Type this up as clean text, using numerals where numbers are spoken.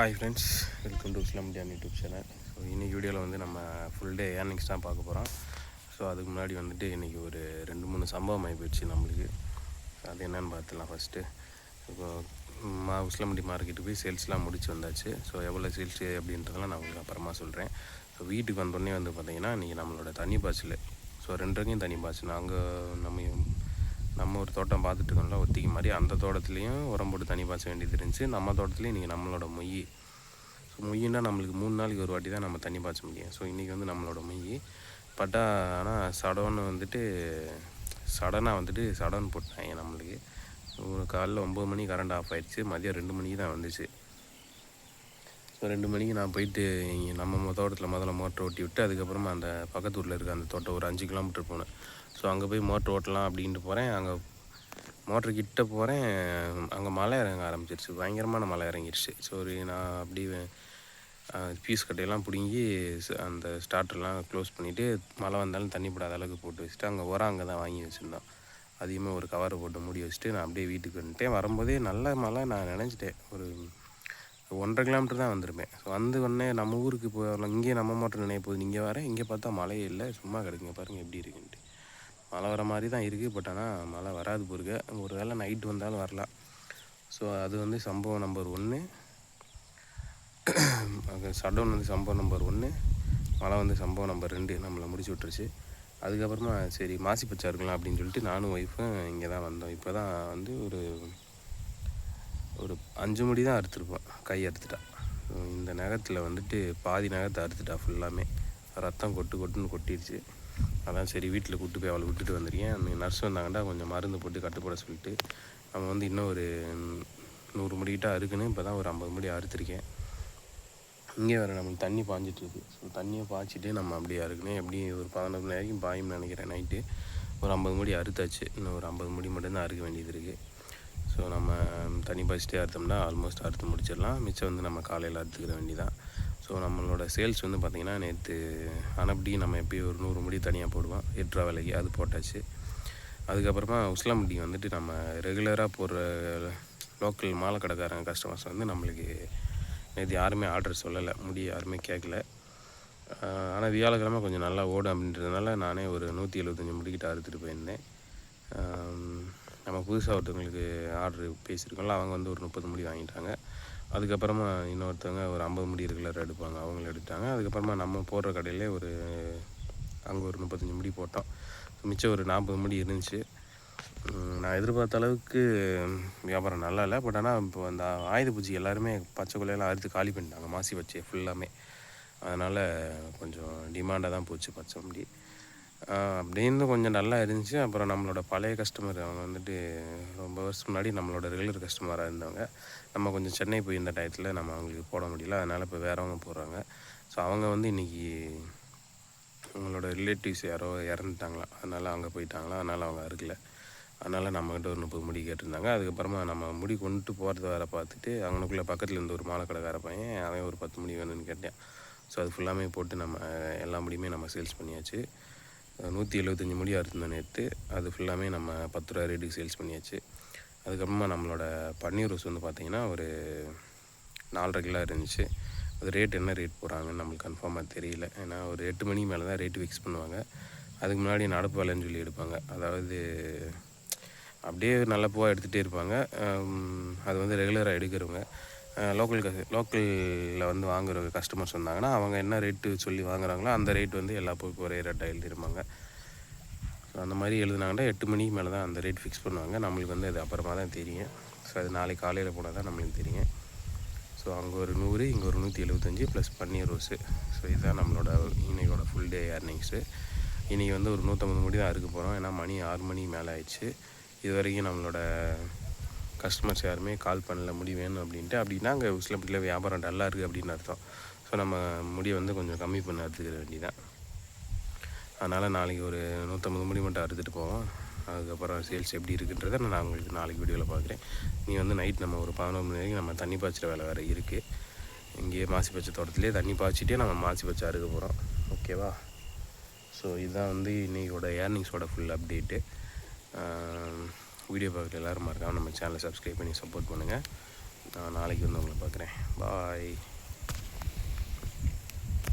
Hi friends, welcome to Islam India YouTube channel. So இன்றைக்கி வீடியோவில் வந்து நம்ம ஃபுல் டே ஏர்னிங்ஸ் தான் பார்க்க போகிறோம். ஸோ அதுக்கு முன்னாடி வந்துட்டு இன்றைக்கி ஒரு 2-3 சம்பவம் ஆகி போயிடுச்சு நம்மளுக்கு. அது என்னென்னு பார்த்துலாம். ஃபஸ்ட்டு இப்போ உசிலம்பட்டி மார்க்கெட்டுக்கு போய் சேல்ஸ்லாம் முடிச்சு வந்தாச்சு. ஸோ எவ்வளோ சேல்ஸு அப்படின்றதெல்லாம் நான் உங்களுக்கு அப்புறமா சொல்கிறேன். ஸோ வீட்டுக்கு வந்தோடனே வந்து பார்த்திங்கன்னா இன்றைக்கி நம்மளோட தண்ணி பாய்ச்சல். ஸோ 2 வரைக்கும் தண்ணி பாய்ச்சல். அங்கே நம்ம ஒரு தோட்டம் பார்த்துட்டு இருக்கோம்ல ஒத்திக்கு மாதிரி, அந்த தோட்டத்துலேயும் உரம் போட்டு தண்ணி பாய்ச்ச வேண்டியது இருந்துச்சு. நம்ம தோட்டத்துலேயும் இன்றைக்கி நம்மளோட மொய். ஸோ மொய்யின்னா நம்மளுக்கு 3 நாளைக்கு ஒரு வாட்டி தான் நம்ம தண்ணி பாய்ச்ச முடியும். ஸோ இன்றைக்கி வந்து நம்மளோட மொய் பட்டா. ஆனால் சடனாக வந்துட்டு சடன் போட்டாங்க நம்மளுக்கு. ஒரு காலைல 9 மணி கரண்ட் ஆஃப் ஆகிடுச்சு. மதியம் 2 மணிக்கு தான் வந்துச்சு. ஸோ 2 மணிக்கு நான் போயிட்டு இங்கே நம்ம தோட்டத்தில் முதல்ல மோட்டர் ஓட்டி விட்டு, அதுக்கப்புறமா அந்த பக்கத்து ஊரில் இருக்க அந்த தோட்டம் ஒரு 5 கிலோமீட்டர் போனேன். ஸோ அங்கே போய் மோட்டர் ஓட்டலாம் அப்படின்ட்டு போகிறேன். அங்கே மோட்டர் கிட்ட போகிறேன், அங்கே மழை இறங்க ஆரம்பிச்சிருச்சு. பயங்கரமான மழை இறங்கிடுச்சு. ஸோ நான் அப்படி பீஸ் கட்டையெல்லாம் பிடுங்கி அந்த ஸ்டார்டர்லாம் க்ளோஸ் பண்ணிவிட்டு, மழை வந்தாலும் தண்ணி போடாத அளவுக்கு போட்டு வச்சுட்டு, அங்கே உரம் அங்கே தான் வாங்கி வச்சுருந்தோம். அதிகமாக ஒரு கவரை போட்டு மூடி வச்சுட்டு நான் அப்படியே வீட்டுக்கு வந்துட்டேன். வரும்போதே நல்ல மழை. நான் நினச்சிட்டேன் ஒரு 1.5 கிலோமீட்டர் தான் வந்திருப்பேன். ஸோ வந்து உடனே நம்ம ஊருக்கு போயிடலாம், இங்கே நம்ம மோட்டர் நினைய போகுது. இங்கே வரேன், இங்கே பார்த்தா மழையே இல்லை, சும்மா கிடைக்குங்க. பாருங்கள் எப்படி இருக்குன்ட்டு. மழை வர மாதிரி தான் இருக்குது, பட் ஆனால் மழை வராது போருங்க. ஒரு வேளை நைட்டு வந்தாலும் வரலாம். ஸோ அது வந்து சம்பவம் நம்பர் 1. ஷட்டவுன் வந்து சம்பவம் நம்பர் 1, மழை வந்து சம்பவம் நம்பர் 2 நம்மளை முடிச்சு விட்டுருச்சு. அதுக்கப்புறமா சரி மாசி பச்சா இருக்கலாம் அப்படின்னு சொல்லிட்டு நானும் ஒய்ஃபும் இங்கே தான் வந்தோம். இப்போ தான் வந்து ஒரு 5 முடி தான் அறுத்துருப்போம். கை அறுத்துட்டா. இந்த நகத்தில் வந்துட்டு பாதி நகத்தை அறுத்துட்டா. ஃபுல்லாமே ரத்தம் கொட்டுன்னு கொட்டிடுச்சு. அதான் சரி வீட்டில் கூப்பிட்டு போய் அவளை விட்டுட்டு வந்துருக்கேன். அந்த நர்ஸ் வந்தாங்கண்டா கொஞ்சம் மருந்து போட்டு கட்டுப்பட சொல்லிட்டு நம்ம வந்து இன்னும் ஒரு 100 முடிக்கிட்ட அறுக்குன்னு இப்போ தான் ஒரு 50 முடி அறுத்துருக்கேன். இங்கே வேறு நம்மளுக்கு தண்ணி பாஞ்சிட்ருக்கு. ஸோ தண்ணியை பாய்ச்சிட்டு நம்ம அப்படியே அறுக்கணும். எப்படி ஒரு 11 மணி வரைக்கும் பாயும்னு நினைக்கிறேன். நைட்டு ஒரு 50 முடி அறுத்தாச்சு. இன்னும் ஒரு 50 முடி மட்டும்தான் அறுக்க வேண்டியது இருக்குது. ஸோ நம்ம தண்ணி பாய்ச்சிட்டே அறுத்தோம்னா ஆல்மோஸ்ட் அறுத்து முடிச்சிடலாம். மிச்சம் வந்து நம்ம காலையில் அறுத்துக்கிற வேண்டியதான். ஸோ நம்மளோட சேல்ஸ் வந்து பார்த்திங்கன்னா நேற்று அனப்படி நம்ம எப்பயும் ஒரு 100 முடி தனியாக போடுவோம் 8 ரூபா விலைக்கு. அது போட்டாச்சு. அதுக்கப்புறமா உசிலம்பட்டி வந்துட்டு நம்ம ரெகுலராக போடுற லோக்கல் மாலை கடைக்காரங்க கஸ்டமர்ஸ் வந்து நம்மளுக்கு நேற்று யாருமே ஆர்டர் சொல்லலை, முடி யாருமே கேட்கல. ஆனால் வியாழக்கிழமை கொஞ்சம் நல்லா ஓடும் அப்படின்றதுனால நானே ஒரு 175 முடிக்கிட்ட அறுத்துட்டு போயிருந்தேன். நம்ம புதுசாக ஒருத்தவங்களுக்கு ஆர்டர் பேசியிருக்கோம்ல, அவங்க வந்து ஒரு 30 முடி வாங்கிட்டாங்க. அதுக்கப்புறமா இன்னொருத்தவங்க ஒரு 50 முடி ரெகுலர் எடுப்பாங்க, அவங்களும் எடுத்தாங்க. அதுக்கப்புறமா நம்ம போடுற கடையிலே அங்கே ஒரு 35 முடி போட்டோம். மிச்சம் ஒரு 40 முடி இருந்துச்சு. நான் எதிர்பார்த்த அளவுக்கு வியாபாரம் நல்லா இல்லை. பட் ஆனால் இப்போ அந்த ஆயுத பூஜை எல்லாருமே பச்சை கொள்ளையெல்லாம் அறுத்து காலி பண்ணிட்டாங்க, மாசி பச்சையை ஃபுல்லாமே. அதனால் கொஞ்சம் டிமாண்டாக தான் போச்சு பச்சை முடி. அப்படின்னு கொஞ்சம் நல்லா இருந்துச்சு. அப்புறம் நம்மளோட பழைய கஸ்டமர், அவங்க வந்துட்டு ரொம்ப வருஷம் முன்னாடி நம்மளோட ரெகுலர் கஸ்டமராக இருந்தவங்க. நம்ம கொஞ்சம் சென்னை போயிருந்த டயத்தில் நம்ம அவங்களுக்கு போட முடியல. அதனால் இப்போ வேறவங்க போடுறாங்க. ஸோ அவங்க வந்து இன்றைக்கி அவங்களோட ரிலேட்டிவ்ஸ் யாரோ இறந்துட்டாங்களாம், அதனால் அங்கே போயிட்டாங்களா, அதனால் அவங்க அறுக்கலை. அதனால் நம்மக்கிட்ட ஒரு 30 முடி கேட்டிருந்தாங்க. அதுக்கப்புறமா நம்ம முடி கொண்டு போகிறது வேறு பார்த்துட்டு அங்கனுக்குள்ளே பக்கத்தில் இருந்த ஒரு மாலை கடைக்கார பையன், அவன் ஒரு 10 முடி வேணும்னு கேட்டேன். ஸோ அது ஃபுல்லாமே போட்டு நம்ம எல்லா முடியுமே நம்ம சேல்ஸ் பண்ணியாச்சு. 175 முடி அறுத்துருந்தோம் நேற்று. அது ஃபுல்லாமே நம்ம 10 ரூபா ரேட்டுக்கு சேல்ஸ் பண்ணியாச்சு. அதுக்கப்புறமா நம்மளோட பன்னீர் ரோஸ் வந்து பார்த்திங்கன்னா ஒரு 4.5 கிலோ இருந்துச்சு. அது ரேட் என்ன ரேட் போகிறாங்கன்னு நம்மளுக்கு கன்ஃபார்மாக தெரியல. ஏன்னா ஒரு 8 மணிக்கு மேலே தான் ரேட்டு ஃபிக்ஸ் பண்ணுவாங்க. அதுக்கு முன்னாடி நடப்பு விலைன்னு சொல்லி எடுப்பாங்க. அதாவது அப்படியே நல்ல பூவாக எடுத்துகிட்டே இருப்பாங்க. அது வந்து ரெகுலராக எடுக்கிறவங்க, லோக்கலில் வந்து வாங்குற கஸ்டமர்ஸ் வந்தாங்கன்னா அவங்க என்ன ரேட்டு சொல்லி வாங்குறாங்களோ அந்த ரேட் வந்து எல்லா பூக்கும் ஒரே ரேட்டாக எழுதிருப்பாங்க. ஸோ அந்த மாதிரி எழுதுனாங்கன்னா 8 மணிக்கு மேலே தான் அந்த ரேட் ஃபிக்ஸ் பண்ணுவாங்க. நம்மளுக்கு வந்து அது அப்புறமா தான் தெரியும். ஸோ அது நாளைக்கு காலையில் போனால் தான் நம்மளுக்கு தெரியும். ஸோ அங்கே ஒரு 100, இங்கே ஒரு 175 ப்ளஸ் பன்னீர் ரோஸு. ஸோ இதுதான் நம்மளோட இன்றைக்கோட ஃபுல் டே ஏர்னிங்ஸு. இன்றைக்கி வந்து ஒரு 150 முடி தான் அறுக்க போகிறோம். ஏன்னா மணி 6 மணி மேலே ஆயிடுச்சு. இது வரைக்கும் நம்மளோட கஸ்டமர்ஸ் யாருமே கால் பண்ணல முடி வேணும் அப்படின்ட்டு. அப்படின்னா அங்கே உசிலம்பட்டியில் வியாபாரம் டல்லாக இருக்குது அப்படின்னு அர்த்தம். ஸோ நம்ம முடியை வந்து கொஞ்சம் கம்மி பண்ண அறுத்துக்கிற வேண்டியதான். அதனால் நாளைக்கு ஒரு 150 முடி மட்டும் அறுத்துட்டு போவோம். அதுக்கப்புறம் சேல்ஸ் எப்படி இருக்குன்றதை நான் உங்களுக்கு நாளைக்கு வீடியோவில் பார்க்குறேன். நீ வந்து நைட் நம்ம ஒரு 11 மணி வரைக்கும் நம்ம தண்ணி பாய்ச்சிற வேலை வேறு இருக்குது. இங்கேயே மாசி பச்சை தோட்டத்துலேயே தண்ணி பாய்ச்சிட்டே நம்ம மாசி பச்சை அறுக்க போகிறோம். ஓகேவா? ஸோ இதுதான் வந்து இன்றைக்கோட ஏர்னிங்ஸோட ஃபுல் அப்டேட்டு. வீடியோ பார்க்குற எல்லோரும் மறக்காமல் நம்ம சேனலை சப்ஸ்கிரைப் பண்ணி சப்போர்ட் பண்ணுங்கள். நான் நாளைக்கு வந்து உங்களை பார்க்குறேன். பாய்.